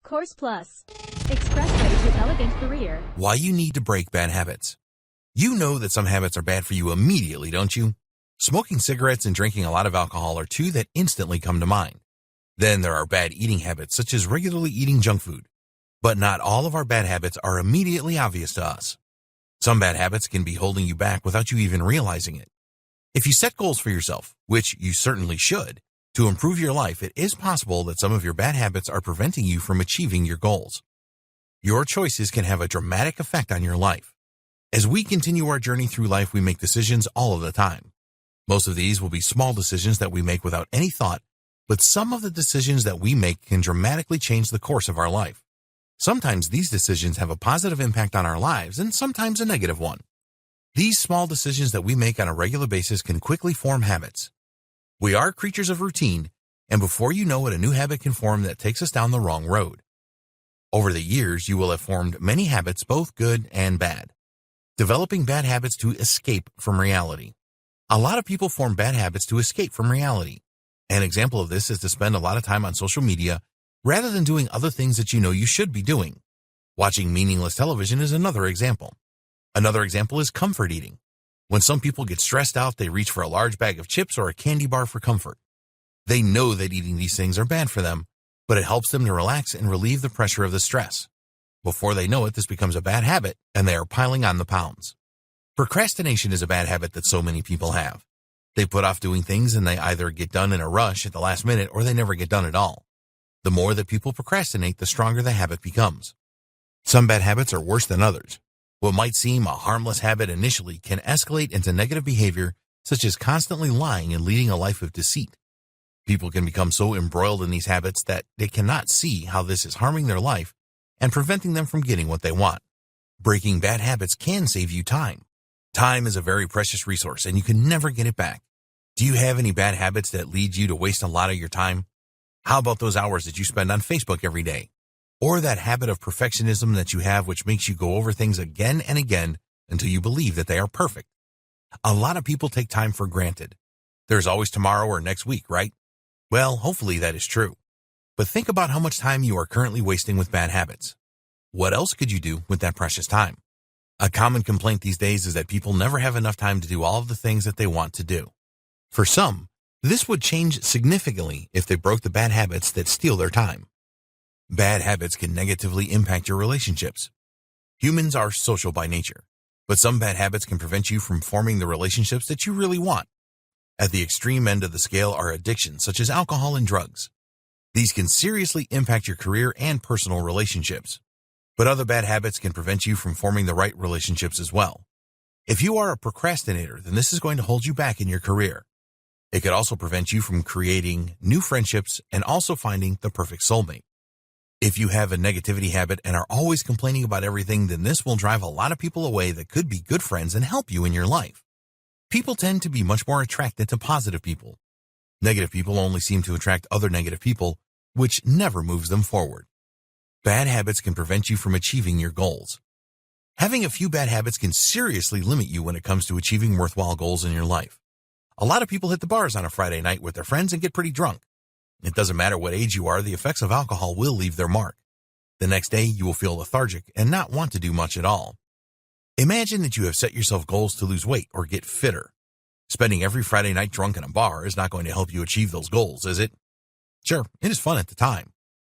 Course Plus. Expressway to elegant career. Why you need to break bad habits. You know that some habits are bad for you immediately, don't you? Smoking cigarettes and drinking a lot of alcohol are two that instantly come to mind. Then there are bad eating habits, such as regularly eating junk food. But not all of our bad habits are immediately obvious to us. Some bad habits can be holding you back without you even realizing it. If you set goals for yourself, which you certainly should, to improve your life, it is possible that some of your bad habits are preventing you from achieving your goals. Your choices can have a dramatic effect on your life. As we continue our journey through life, we make decisions all of the time. Most of these will be small decisions that we make without any thought, but some of the decisions that we make can dramatically change the course of our life. Sometimes these decisions have a positive impact on our lives and sometimes a negative one. These small decisions that we make on a regular basis can quickly form habits. We are creatures of routine, and before you know it, a new habit can form that takes us down the wrong road. Over the years, you will have formed many habits, both good and bad. Developing bad habits to escape from reality. A lot of people form bad habits to escape from reality. An example of this is to spend a lot of time on social media rather than doing other things that you know you should be doing. Watching meaningless television is another example. Another example is comfort eating. When some people get stressed out, they reach for a large bag of chips or a candy bar for comfort. They know that eating these things are bad for them, but it helps them to relax and relieve the pressure of the stress. Before they know it, this becomes a bad habit, and they are piling on the pounds. Procrastination is a bad habit that so many people have. They put off doing things and they either get done in a rush at the last minute or they never get done at all. The more that people procrastinate, the stronger the habit becomes. Some bad habits are worse than others. What might seem a harmless habit initially can escalate into negative behavior, such as constantly lying and leading a life of deceit. People can become so embroiled in these habits that they cannot see how this is harming their life and preventing them from getting what they want. Breaking bad habits can save you time. Time is a very precious resource and you can never get it back. Do you have any bad habits that lead you to waste a lot of your time? How about those hours that you spend on Facebook every day? Or that habit of perfectionism that you have which makes you go over things again and again until you believe that they are perfect? A lot of people take time for granted. There's always tomorrow or next week, right? Well, hopefully that is true. But think about how much time you are currently wasting with bad habits. What else could you do with that precious time? A common complaint these days is that people never have enough time to do all of the things that they want to do. For some, this would change significantly if they broke the bad habits that steal their time. Bad habits can negatively impact your relationships. Humans are social by nature, but some bad habits can prevent you from forming the relationships that you really want. At the extreme end of the scale are addictions such as alcohol and drugs. These can seriously impact your career and personal relationships. But other bad habits can prevent you from forming the right relationships as well. If you are a procrastinator, then this is going to hold you back in your career. It could also prevent you from creating new friendships and also finding the perfect soulmate. If you have a negativity habit and are always complaining about everything, then this will drive a lot of people away that could be good friends and help you in your life. People tend to be much more attracted to positive people. Negative people only seem to attract other negative people, which never moves them forward. Bad habits can prevent you from achieving your goals. Having a few bad habits can seriously limit you when it comes to achieving worthwhile goals in your life. A lot of people hit the bars on a Friday night with their friends and get pretty drunk. It doesn't matter what age you are, the effects of alcohol will leave their mark. The next day, you will feel lethargic and not want to do much at all. Imagine that you have set yourself goals to lose weight or get fitter. Spending every Friday night drunk in a bar is not going to help you achieve those goals, is it? Sure, it is fun at the time,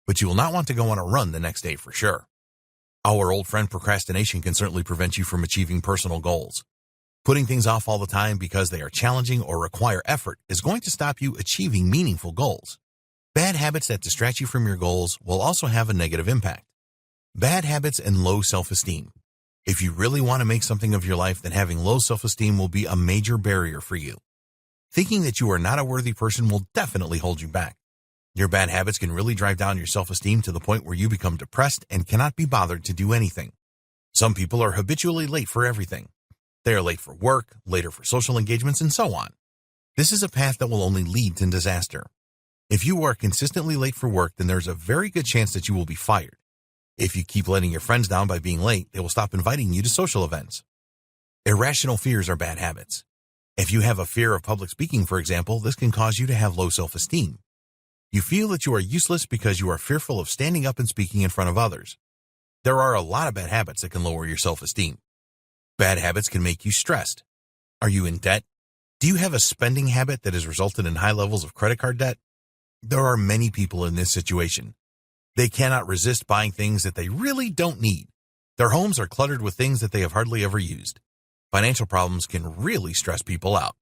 but you will not want to go on a run the next day for sure. Our old friend procrastination can certainly prevent you from achieving personal goals. Putting things off all the time because they are challenging or require effort is going to stop you achieving meaningful goals. Bad habits that distract you from your goals will also have a negative impact. Bad habits and low self-esteem. If you really want to make something of your life, then having low self-esteem will be a major barrier for you. Thinking that you are not a worthy person will definitely hold you back. Your bad habits can really drive down your self-esteem to the point where you become depressed and cannot be bothered to do anything. Some people are habitually late for everything. They are late for work, later for social engagements, and so on. This is a path that will only lead to disaster. If you are consistently late for work, then there's a very good chance that you will be fired. If you keep letting your friends down by being late, they will stop inviting you to social events. Irrational fears are bad habits. If you have a fear of public speaking, for example, this can cause you to have low self-esteem. You feel that you are useless because you are fearful of standing up and speaking in front of others. There are a lot of bad habits that can lower your self-esteem. Bad habits can make you stressed. Are you in debt? Do you have a spending habit that has resulted in high levels of credit card debt? There are many people in this situation. They cannot resist buying things that they really don't need. Their homes are cluttered with things that they have hardly ever used. Financial problems can really stress people out.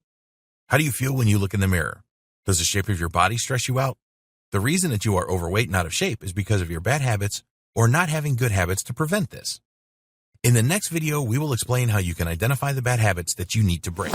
How do you feel when you look in the mirror? Does the shape of your body stress you out? The reason that you are overweight and out of shape is because of your bad habits or not having good habits to prevent this. In the next video, we will explain how you can identify the bad habits that you need to break.